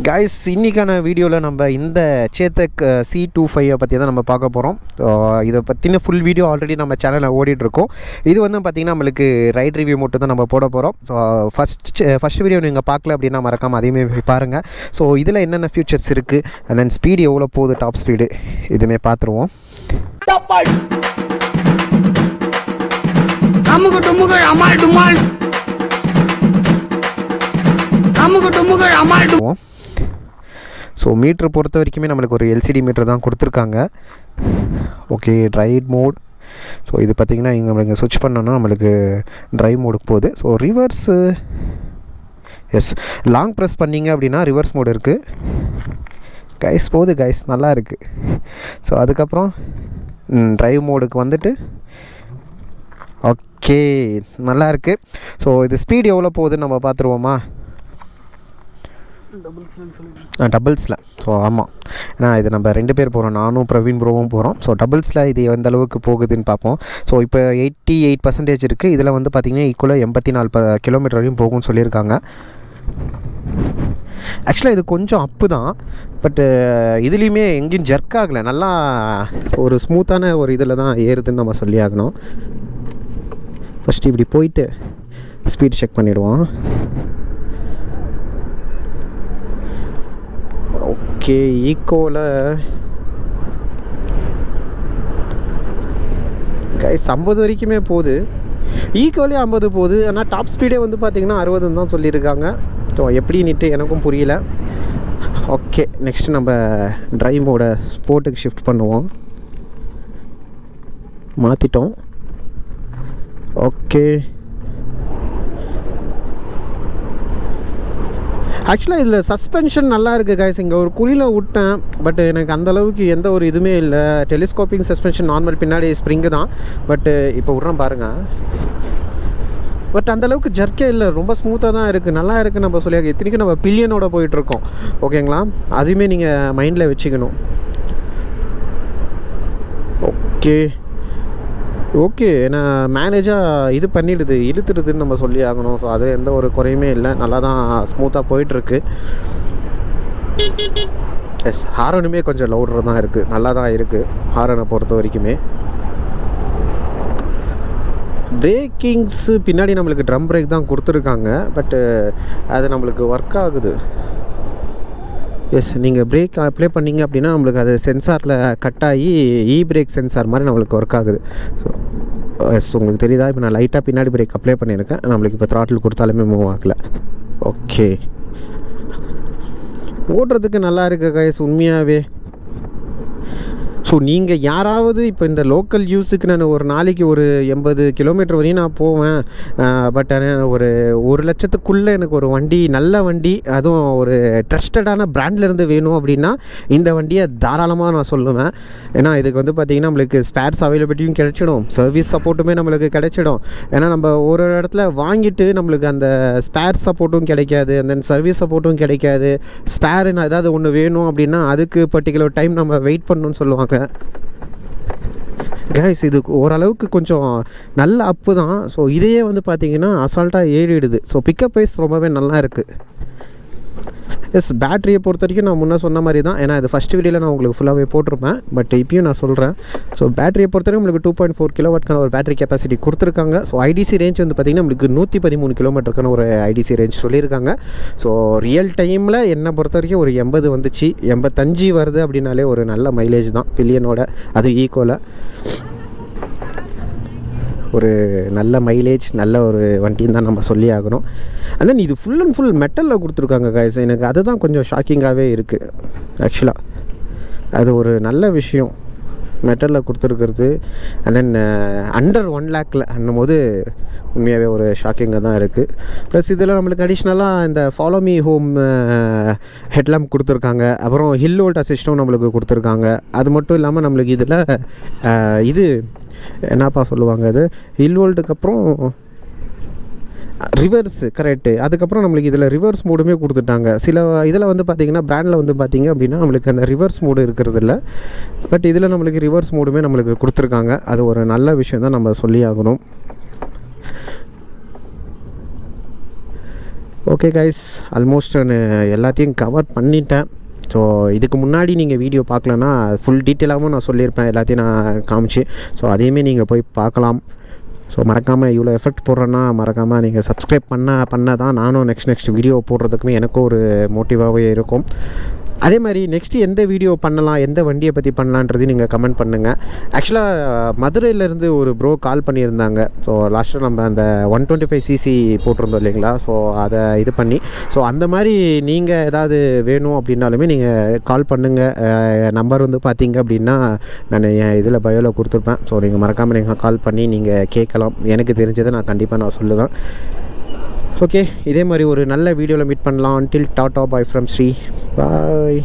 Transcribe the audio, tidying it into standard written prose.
Guys, இன்றைக்கான வீடியோவில் நம்ம இந்த சேத்தக் C25 பற்றி தான் நம்ம பார்க்க போகிறோம். இதை பற்றின ஃபுல் வீடியோ ஆல்ரெடி நம்ம சேனலில் ஓடிட்டுருக்கோம். இது வந்து பார்த்திங்கன்னா நம்மளுக்கு ரைட் ரிவ்யூ மட்டும் தான் நம்ம போட போகிறோம். ஸோ ஃபஸ்ட் வீடியோ நீங்கள் பார்க்கல அப்படின்னா மறக்காமல் அதையுமே பாருங்கள். ஸோ இதில் என்னென்ன ஃபியூச்சர்ஸ் இருக்குது, அண்ட் தென் ஸ்பீடு எவ்வளோ போகுது, டாப் ஸ்பீடு இதுவுமே பார்த்துருவோம். ஸோ மீட்ரு பொறுத்த வரைக்குமே நம்மளுக்கு ஒரு எல்சிடி மீட்ரு தான் கொடுத்துருக்காங்க. Okay, right mode. ஸோ இது பார்த்திங்கன்னா இங்கே நம்மளுக்கு ஸ்விட்ச் பண்ணோன்னா நம்மளுக்கு ட்ரைவ் மோடுக்கு போகுது. So reverse, yes, long press பண்ணிங்க அப்படின்னா ரிவர்ஸ் மோடு இருக்குது. கைஸ் போகுது கைஸ், நல்லா இருக்குது. ஸோ அதுக்கப்புறம் ட்ரைவ் மோடுக்கு வந்துட்டு ஓகே, நல்லா இருக்குது. ஸோ இது ஸ்பீடு எவ்வளோ போகுதுன்னு நம்ம பார்த்துருவோமா? டபுள்ஸில். ஸோ ஆமாம், ஏன்னா இது நம்ம 2 பேர் போகிறோம், நானும் பிரவீன் ப்ரோவும் போகிறோம். ஸோ டபுள்ஸில் இது எந்த அளவுக்கு போகுதுன்னு பார்ப்போம். ஸோ இப்போ 88% இருக்குது. இதில் வந்து பார்த்திங்கன்னா ஈக்குவலாக 84 கிலோமீட்டர் வரையும் போகும்னு சொல்லியிருக்காங்க. ஆக்சுவலாக இது கொஞ்சம் அப்பு தான், பட்டு இதுலேயுமே எங்கேயும் ஜர்க் ஆகலை, நல்லா ஒரு ஸ்மூத்தான ஒரு இதில் தான் ஏறுதுன்னு நம்ம சொல்லி ஆகணும். ஃபஸ்ட்டு இப்படி போயிட்டு ஸ்பீட் செக் பண்ணிவிடுவோம். ஓகே, ஈக்கோவில் கைஸ் 50 வரைக்குமே போகுது. ஈக்கோலே 50 போகுது, ஆனால் டாப் ஸ்பீடே வந்து பார்த்திங்கன்னா 60 தான் சொல்லியிருக்காங்க. ஸோ எப்படின்னுட்டு எனக்கும் புரியல. ஓகே, நெக்ஸ்ட்டு நம்ம ட்ரைவ் மோட ஸ்போர்ட்டுக்கு ஷிஃப்ட் பண்ணுவோம். மாற்றிட்டோம். ஓகே, ஆக்சுவலாக இதில் சஸ்பென்ஷன் நல்லா இருக்குது கைஸ். இங்கே ஒரு குழியில் விட்டேன், பட் எனக்கு அந்தளவுக்கு எந்த ஒரு இதுவுமே இல்லை. டெலிஸ்கோப்பிங் சஸ்பென்ஷன் நார்மல், பின்னாடி ஸ்ப்ரிங்கு தான். பட்டு இப்போ விட்றேன் பாருங்கள், பட் அந்தளவுக்கு ஜர்க்கே இல்லை, ரொம்ப ஸ்மூத்தாக தான் இருக்குது, நல்லா இருக்குது. நம்ம சொல்லியாக இத்தனைக்கும் நம்ம பில்லியனோட போயிட்டுருக்கோம், ஓகேங்களா? அதையுமே நீங்கள் மைண்டில் வச்சுக்கணும். ஓகே ஓகே, ஏன்னா மேனேஜாக இது பண்ணிடுது, இழுத்துடுதுன்னு நம்ம சொல்லி ஆகணும். ஸோ அது எந்த ஒரு குறையுமே இல்லை, நல்லா தான் ஸ்மூத்தாக போயிட்டுருக்கு. எஸ், ஹாரனுமே கொஞ்சம் லவுடராக தான் இருக்குது, நல்லா தான் இருக்குது ஹாரனை பொறுத்த வரைக்குமே. பிரேக்கிங்ஸு பின்னாடி நம்மளுக்கு ட்ரம் பிரேக் தான் கொடுத்துருக்காங்க, பட்டு அது நம்மளுக்கு ஒர்க் ஆகுது. எஸ், நீங்கள் பிரேக் அப்ளை பண்ணிங்க அப்படின்னா நம்மளுக்கு அது சென்சாரில் கட் ஆகி பிரேக் சென்சார் மாதிரி நம்மளுக்கு ஒர்க் ஆகுது. ஸோ எஸ், உங்களுக்கு தெரியுதா? இப்போ நான் லைட்டாக பின்னாடி பிரேக் அப்ளை பண்ணியிருக்கேன், நம்மளுக்கு இப்போ த்ராட்டில் கொடுத்தாலுமே மூவ் ஆகலை. ஓகே, ஓட்டுறதுக்கு நல்லா இருக்குது கைஸ் உண்மையாகவே. ஸோ நீங்கள் யாராவது இப்போ இந்த லோக்கல் யூஸுக்கு நான் ஒரு நாளைக்கு ஒரு 80 கிலோமீட்டர் வரையும் நான் போவேன், பட் ஆனால் ஒரு 1 லட்சத்துக்குள்ளே எனக்கு ஒரு வண்டி, நல்ல வண்டி, அதுவும் ஒரு ட்ரஸ்டடான பிராண்ட்லேருந்து வேணும் அப்படின்னா இந்த வண்டியை தாராளமாக நான் சொல்லுவேன். ஏன்னா இதுக்கு வந்து பார்த்திங்கன்னா நம்மளுக்கு ஸ்பேர்ஸ் அவைலபிலிட்டியும் கிடைச்சிடும், சர்வீஸ் சப்போர்ட்டுமே நம்மளுக்கு கிடைச்சிடும். ஏன்னா நம்ம ஒரு இடத்துல வாங்கிட்டு நம்மளுக்கு அந்த ஸ்பேர் சப்போர்ட்டும் கிடைக்காது, அந்த சர்வீஸ் சப்போர்ட்டும் கிடைக்காது. ஸ்பேருன்னு ஏதாவது ஒன்று வேணும் அப்படின்னா அதுக்கு பர்டிகுலர் டைம் நம்ம வெயிட் பண்ணணும்னு சொல்லுவாங்க. கைஸ், இது ஓரளவுக்கு கொஞ்சம் நல்ல அப்பு தான். ஸோ இதையே வந்து பார்த்திங்கன்னா அசால்ட்டாக ஏறிடுது. ஸோ பிக்கப் வைஸ் ரொம்பவே நல்லா இருக்குது. எஸ், பேட்டரியை பொறுத்த வரைக்கும் நான் முன்னே சொன்ன மாதிரி தான், ஏன்னா இது ஃபஸ்ட் வீடியோவில் நான் உங்களுக்கு ஃபுல்லாகவே போட்டிருப்பேன், பட் இப்பயும் நான் சொல்கிறேன். ஸோ பேட்டரியை பொறுத்த வரைக்கும் உங்களுக்கு 2.4 கிலோவாட்க்கான ஒரு பேட்டரி கெப்பாசிட்டி கொடுத்துருக்காங்க. ஸோ ஐடிசி ரேஞ்ச் வந்து பார்த்திங்கன்னா நம்மளுக்கு 113 கிலோமீட்டருக்கான ஒரு ஐடிசி ரேஞ்ச் சொல்லியிருக்காங்க. ஸோ ரியல் டைமில் என்னை பொறுத்த வரைக்கும் ஒரு 80 வந்துச்சு, 85 வருது அப்படின்னாலே ஒரு நல்ல மைலேஜ் தான் பில்லியனோட, அது ஈக்குவலாக ஒரு நல்ல மைலேஜ், நல்ல ஒரு வண்டின்னு தான் நம்ம சொல்லி ஆகணும். அண்ட் தென் இது ஃபுல் அண்ட் ஃபுல் மெட்டலில் கொடுத்துருக்காங்க கைஸ். எனக்கு அதுதான் கொஞ்சம் ஷாக்கிங்காகவே இருக்குது ஆக்சுவலாக. அது ஒரு நல்ல விஷயம், மெட்டலில் கொடுத்துருக்கிறது. அண்ட் தென் அண்டர் 1 லேக்கில் அண்ணும் போது உண்மையாகவே ஒரு ஷாக்கிங்காக தான் இருக்குது. ப்ளஸ் இதில் நம்மளுக்கு அடிஷ்னலாக இந்த ஃபாலோ மீ ஹோம் ஹெட்லாம்ப் கொடுத்துருக்காங்க, அப்புறம் ஹில் ஹோல்ட் அசிஸ்டும் நம்மளுக்கு கொடுத்துருக்காங்க. அது மட்டும் இல்லாமல் நம்மளுக்கு இதில் இது என்னப்பா சொல்லுவாங்க, அது ஹில் ஹோல்டுக்கு அப்புறம் ரிவர்ஸு, கரெக்டு. அதுக்கப்புறம் நம்மளுக்கு இதில் ரிவர்ஸ் மோடுமே கொடுத்துட்டாங்க. சில இதில் வந்து பார்த்திங்கன்னா பிராண்டில் வந்து பார்த்திங்க அப்படின்னா நம்மளுக்கு அந்த ரிவர்ஸ் மோடு இருக்கிறது இல்லை, பட் இதில் நம்மளுக்கு ரிவர்ஸ் மோடுமே நம்மளுக்கு கொடுத்துருக்காங்க. அது ஒரு நல்ல விஷயம் தான் நம்ம சொல்லி ஆகணும். ஓகே கைஸ், ஆல்மோஸ்ட் நான் எல்லாத்தையும் கவர் பண்ணிட்டேன். ஸோ இதுக்கு முன்னாடி நீங்கள் வீடியோ பார்க்கலன்னா ஃபுல் டீட்டெயிலாகவும் நான் சொல்லியிருப்பேன், எல்லாத்தையும் நான் காமிச்சு. ஸோ அதையுமே நீங்கள் போய் பார்க்கலாம். ஸோ மறக்காமல் இவ்வளோ எஃபெக்ட் போடுறேன்னா மறக்காமல் நீங்கள் சப்ஸ்கிரைப் பண்ண தான் நானும் நெக்ஸ்ட் வீடியோ போடுறதுக்குமே எனக்கும் ஒரு மோட்டிவாகவே இருக்கும். அதே மாதிரி நெக்ஸ்ட்டு எந்த வீடியோ பண்ணலாம், எந்த வண்டியை பற்றி பண்ணலான்றது நீங்கள் கமெண்ட் பண்ணுங்கள். ஆக்சுவலாக மதுரையிலேருந்து ஒரு ப்ரோ கால் பண்ணியிருந்தாங்க. ஸோ லாஸ்ட்டாக நம்ம அந்த 125cc போட்டிருந்தோம் இல்லைங்களா, ஸோ அதை இது பண்ணி, ஸோ அந்த மாதிரி நீங்கள் ஏதாவது வேணும் அப்படின்னாலுமே நீங்கள் கால் பண்ணுங்கள். நம்பர் வந்து பார்த்தீங்க அப்படின்னா நான் என் இதில் பயோவில் கொடுத்துருப்பேன். ஸோ நீங்கள் மறக்காமல் நீங்கள் கால் பண்ணி நீங்கள் கேட்கலாம். எனக்கு தெரிஞ்சதை நான் கண்டிப்பாக நான் சொல்லுவேன். ஓகே, இதே மாதிரி ஒரு நல்ல வீடியோவில் மீட் பண்ணலாம். until tata bye from Sri. Bye.